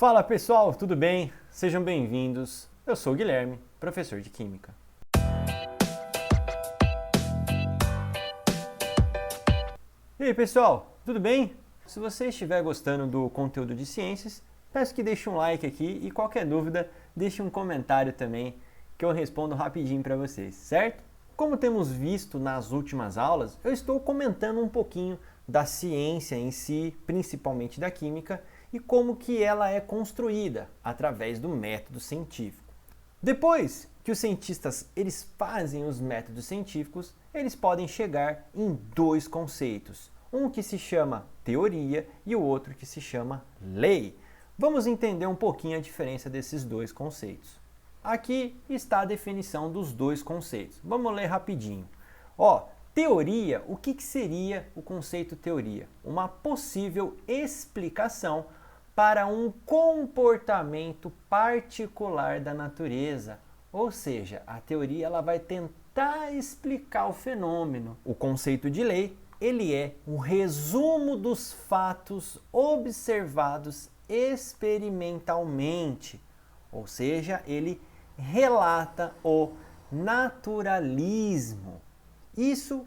Fala pessoal, tudo bem? Sejam bem-vindos. Eu sou o Guilherme, professor de Química. E aí pessoal, tudo bem? Se você estiver gostando do conteúdo de ciências, peço que deixe um like aqui e qualquer dúvida, deixe um comentário também que eu respondo rapidinho para vocês, certo? Como temos visto nas últimas aulas, eu estou comentando um pouquinho da ciência em si, principalmente da química, e como que ela é construída através do método científico. Depois que os cientistas eles fazem os métodos científicos, eles podem chegar em dois conceitos, um que se chama teoria e o outro que se chama lei. Vamos entender um pouquinho a diferença desses dois conceitos. Aqui está a definição dos dois conceitos. Vamos ler rapidinho. Teoria, o que seria o conceito teoria? Uma possível explicação para um comportamento particular da natureza. Ou seja, a teoria ela vai tentar explicar o fenômeno. O conceito de lei, ele é um resumo dos fatos observados experimentalmente. Ou seja, ele relata o naturalismo. Isso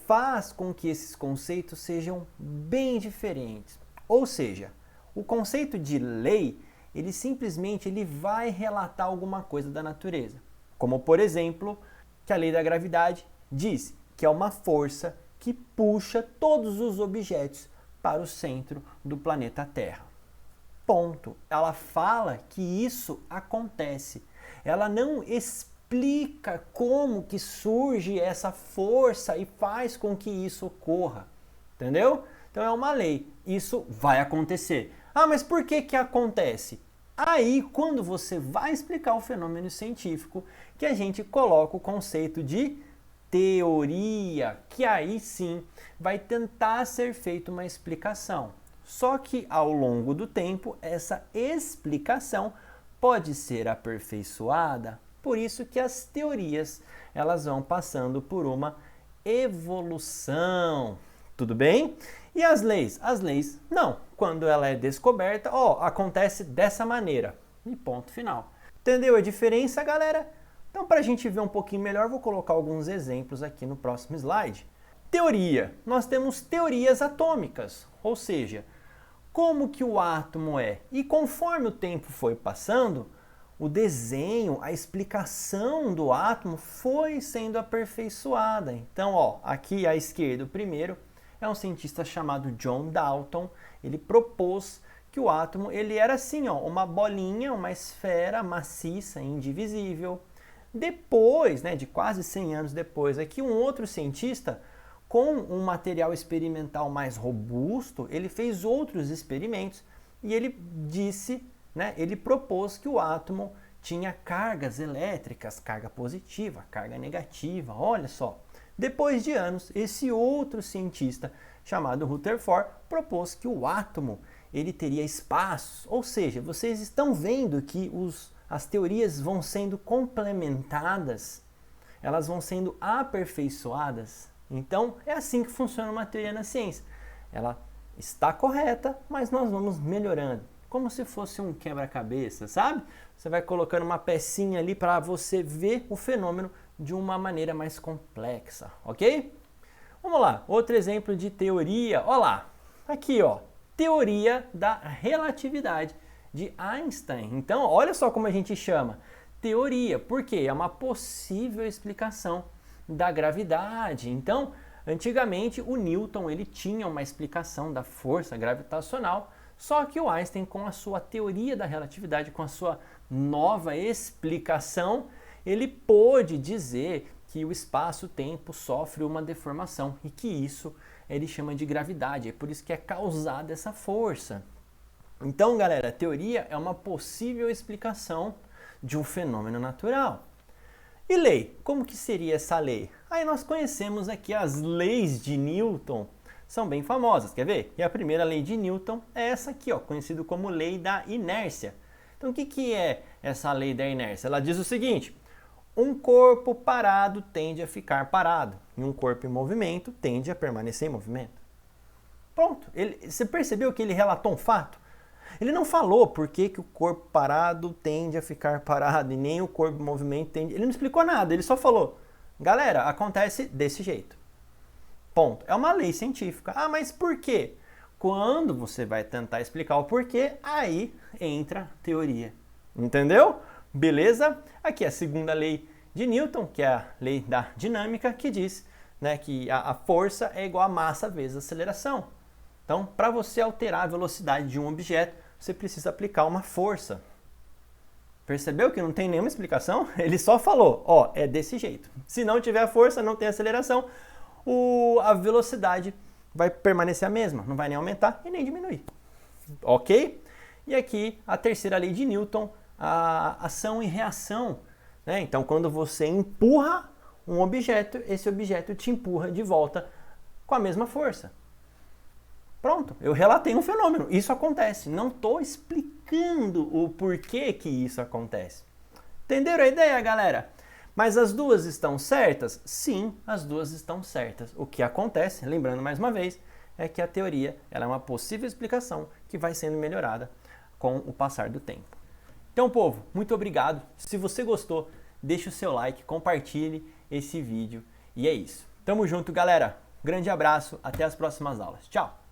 faz com que esses conceitos sejam bem diferentes. Ou seja, o conceito de lei, ele simplesmente vai relatar alguma coisa da natureza. Como, por exemplo, que a lei da gravidade diz que é uma força que puxa todos os objetos para o centro do planeta Terra. Ponto. Ela fala que isso acontece. Ela não explica como que surge essa força e faz com que isso ocorra. Entendeu? Então é uma lei. Isso vai acontecer. Mas por que acontece? Aí, quando você vai explicar o fenômeno científico, que a gente coloca o conceito de teoria, que aí sim vai tentar ser feita uma explicação. Só que ao longo do tempo, essa explicação pode ser aperfeiçoada, por isso que as teorias elas vão passando por uma evolução. Tudo bem? E as leis? As leis, não. Quando ela é descoberta, acontece dessa maneira. E ponto final. Entendeu a diferença, galera? Então, para a gente ver um pouquinho melhor, vou colocar alguns exemplos aqui no próximo slide. Teoria. Nós temos teorias atômicas, ou seja, como que o átomo é. E conforme o tempo foi passando, o desenho, a explicação do átomo foi sendo aperfeiçoada. Então, aqui à esquerda, o primeiro é um cientista chamado John Dalton. Ele propôs que o átomo ele era assim, uma bolinha, uma esfera maciça, indivisível. Depois, de quase 100 anos depois, aqui um outro cientista, com um material experimental mais robusto, ele fez outros experimentos e ele disse, ele propôs que o átomo tinha cargas elétricas, carga positiva, carga negativa, olha só. Depois de anos, esse outro cientista, chamado Rutherford, propôs que o átomo ele teria espaços, ou seja, vocês estão vendo que as teorias vão sendo complementadas, elas vão sendo aperfeiçoadas. Então, é assim que funciona uma teoria na ciência. Ela está correta, mas nós vamos melhorando, como se fosse um quebra-cabeça, sabe? Você vai colocando uma pecinha ali para você ver o fenômeno de uma maneira mais complexa, ok? Vamos lá, outro exemplo de teoria. Olha lá, aqui teoria da relatividade de Einstein. Então, olha só como a gente chama teoria, porque é uma possível explicação da gravidade. Então, antigamente o Newton ele tinha uma explicação da força gravitacional, só que o Einstein, com a sua teoria da relatividade, com a sua nova explicação, ele pôde dizer que o espaço-tempo sofre uma deformação e que isso ele chama de gravidade. É por isso que é causada essa força. Então, galera, a teoria é uma possível explicação de um fenômeno natural. E lei? Como que seria essa lei? Aí nós conhecemos aqui as leis de Newton. São bem famosas, quer ver? E a primeira lei de Newton é essa aqui, conhecida como lei da inércia. Então, o que é essa lei da inércia? Ela diz o seguinte: um corpo parado tende a ficar parado, e um corpo em movimento tende a permanecer em movimento. Pronto. Você percebeu que ele relatou um fato? Ele não falou por que o corpo parado tende a ficar parado e nem o corpo em movimento tende... Ele não explicou nada, ele só falou, galera, acontece desse jeito. Ponto. É uma lei científica. Ah, mas por quê? Quando você vai tentar explicar o porquê, aí entra teoria. Entendeu? Beleza? Aqui é a segunda lei de Newton, que é a lei da dinâmica, que diz, né, que a força é igual a massa vezes a aceleração. Então, para você alterar a velocidade de um objeto, você precisa aplicar uma força. Percebeu que não tem nenhuma explicação? Ele só falou, ó, é desse jeito. Se não tiver força, não tem aceleração, a velocidade vai permanecer a mesma, não vai nem aumentar e nem diminuir. Ok? E aqui a terceira lei de Newton, a ação e reação. Né? Então, quando você empurra um objeto, esse objeto te empurra de volta com a mesma força. Pronto, eu relatei um fenômeno, isso acontece. Não estou explicando o porquê que isso acontece. Entenderam a ideia, galera? Mas as duas estão certas? Sim, as duas estão certas. O que acontece, lembrando mais uma vez, é que a teoria ela é uma possível explicação que vai sendo melhorada com o passar do tempo. Então, povo, muito obrigado. Se você gostou, deixe o seu like, compartilhe esse vídeo. E é isso. Tamo junto, galera. Grande abraço, até as próximas aulas. Tchau!